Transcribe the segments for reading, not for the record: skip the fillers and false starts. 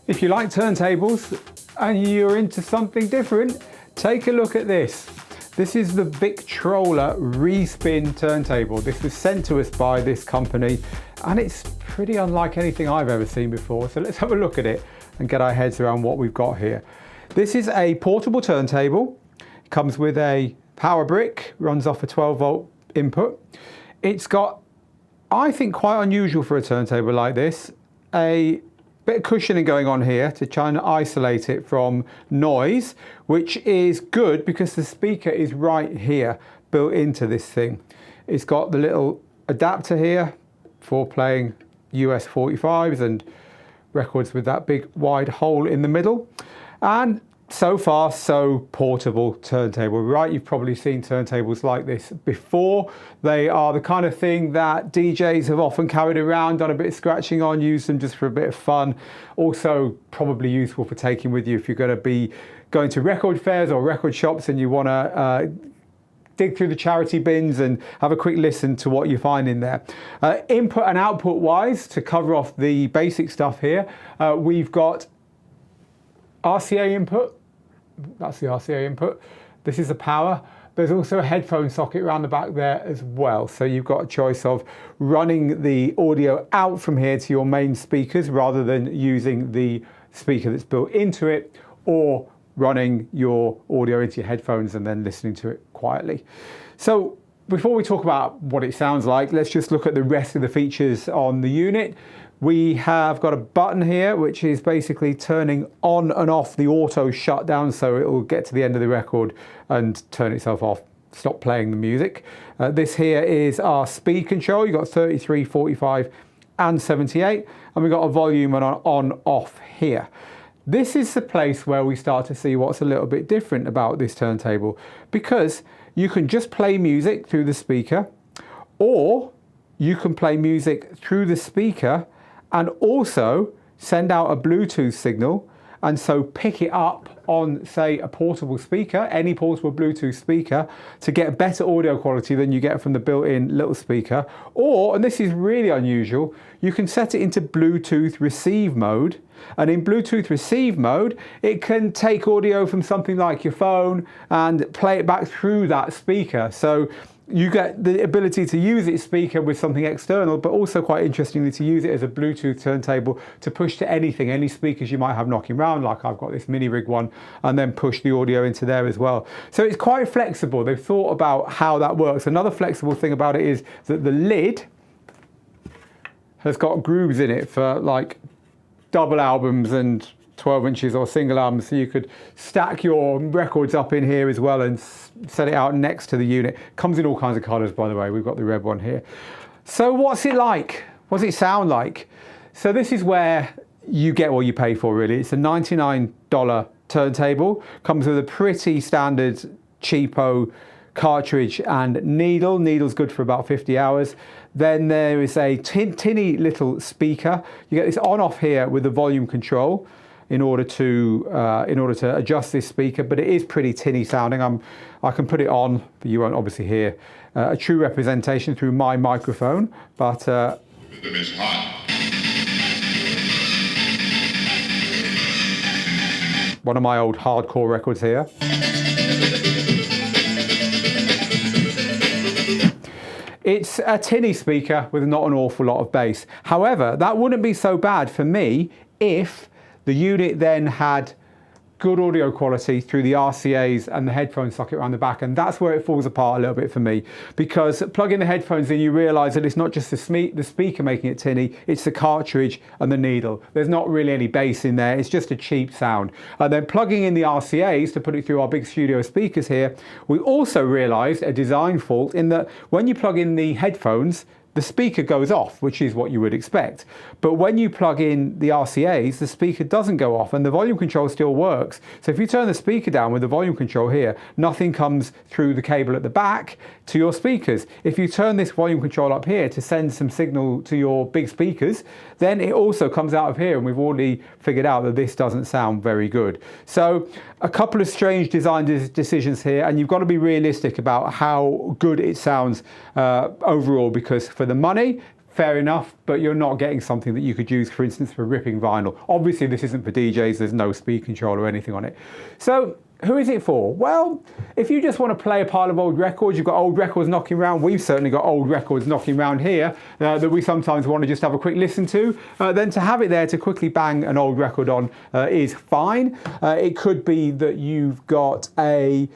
If you like turntables and you're into something different, take a look at this. This is the Victrola Re-Spin Turntable. This was sent to us by this company and it's pretty unlike anything I've ever seen before. So let's have a look at it and get our heads around what we've got here. This is a portable turntable. It comes with a power brick, runs off a 12-volt input. It's got, I think, quite unusual for a turntable like this, a bit of cushioning going on here to try and isolate it from noise, which is good because the speaker is right here built into this thing. It's got the little adapter here for playing US 45s and records with that big wide hole in the middle. And so far, so portable turntable, right? You've probably seen turntables like this before. They are the kind of thing that DJs have often carried around, done a bit of scratching on, used them just for a bit of fun. Also probably useful for taking with you if you're going to be going to record fairs or record shops and you want to dig through the charity bins and have a quick listen to what you find in there. Input and output wise, to cover off the basic stuff here, we've got RCA input. That's the RCA input. This is the power. There's also a headphone socket around the back there as well. So you've got a choice of running the audio out from here to your main speakers rather than using the speaker that's built into it, or running your audio into your headphones and then listening to it quietly. So before we talk about what it sounds like, let's just look at the rest of the features on the unit. We have got a button here which is basically turning on and off the auto shutdown, so it will get to the end of the record and turn itself off, stop playing the music. This here is our speed control. You've got 33, 45 and 78, and we've got a volume on off here. This is the place where we start to see what's a little bit different about this turntable, because you can just play music through the speaker, or you can play music through the speaker and also send out a Bluetooth signal, and so pick it up on, say, a portable speaker, any portable Bluetooth speaker, to get better audio quality than you get from the built-in little speaker. Or, and this is really unusual, you can set it into Bluetooth receive mode, and in Bluetooth receive mode it can take audio from something like your phone and play it back through that speaker. So you get the ability to use its speaker with something external, but also quite interestingly to use it as a Bluetooth turntable to push to anything, any speakers you might have knocking around, like I've got this mini rig one, and then push the audio into there as well. So it's quite flexible. They've thought about how that works. Another flexible thing about it is that the lid has got grooves in it for like double albums and 12 inches or single albums, so you could stack your records up in here as well and set it out next to the unit. Comes in all kinds of colours, by the way. We've got the red one here. So what's it like? What does it sound like? So this is where you get what you pay for, really. It's a $99 turntable. Comes with a pretty standard cheapo cartridge and needle. Needle's good for about 50 hours. Then there is a tinny little speaker. You get this on off here with the volume control in order to adjust this speaker, but it is pretty tinny sounding. I can put it on, but you won't obviously hear a true representation through my microphone. But one of my old hardcore records here. It's a tinny speaker with not an awful lot of bass. However, that wouldn't be so bad for me if the unit then had good audio quality through the RCAs and the headphone socket around the back, and that's where it falls apart a little bit for me, because plugging the headphones in, you realise that it's not just the speaker making it tinny, it's the cartridge and the needle. There's not really any bass in there, it's just a cheap sound. And then plugging in the RCAs to put it through our big studio speakers here, we also realised a design fault in that when you plug in the headphones, the speaker goes off, which is what you would expect. But when you plug in the RCAs, the speaker doesn't go off and the volume control still works. So if you turn the speaker down with the volume control here, nothing comes through the cable at the back to your speakers. If you turn this volume control up here to send some signal to your big speakers, then it also comes out of here, and we've already figured out that this doesn't sound very good. So a couple of strange design decisions here, and you've got to be realistic about how good it sounds overall, because for the money, fair enough, but you're not getting something that you could use, for instance, for ripping vinyl. Obviously, this isn't for DJs, there's no speed control or anything on it. So, who is it for? Well, if you just want to play a pile of old records, you've got old records knocking around, we've certainly got old records knocking around here that we sometimes want to just have a quick listen to, then to have it there to quickly bang an old record on is fine. It could be that you've got a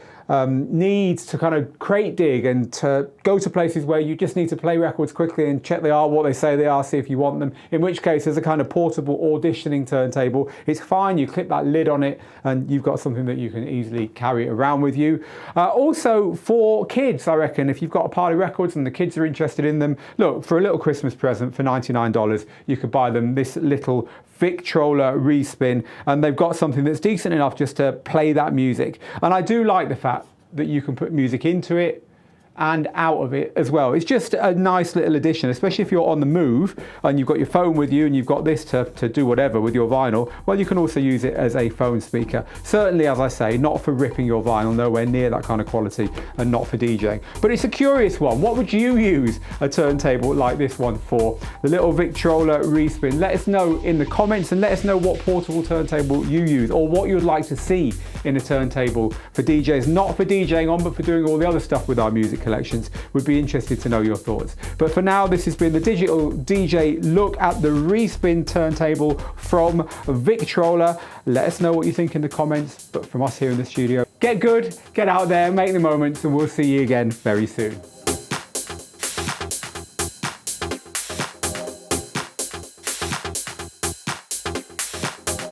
need to kind of crate dig and to go to places where you just need to play records quickly and check they are what they say they are, see if you want them, in which case there's a kind of portable auditioning turntable. It's fine, you clip that lid on it and you've got something that you can easily carry around with you. Also for kids, I reckon, if you've got a pile of records and the kids are interested in them, look, for a little Christmas present for $99 you could buy them this little Victrola Re-Spin, and they've got something that's decent enough just to play that music. And I do like the fact that you can put music into it and out of it as well. It's just a nice little addition, especially if you're on the move and you've got your phone with you and you've got this to do whatever with your vinyl. Well, you can also use it as a phone speaker. Certainly, as I say, not for ripping your vinyl, nowhere near that kind of quality, and not for DJing. But it's a curious one. What would you use a turntable like this one for? The little Victrola Re-Spin. Let us know in the comments and let us know what portable turntable you use or what you would like to see in a turntable for DJs, not for DJing on, but for doing all the other stuff with our music collections. We'd be interested to know your thoughts. But for now, this has been the Digital DJ look at the Re-Spin turntable from Victrola. Let us know what you think in the comments, but from us here in the studio, get good, get out there, make the moments, and we'll see you again very soon.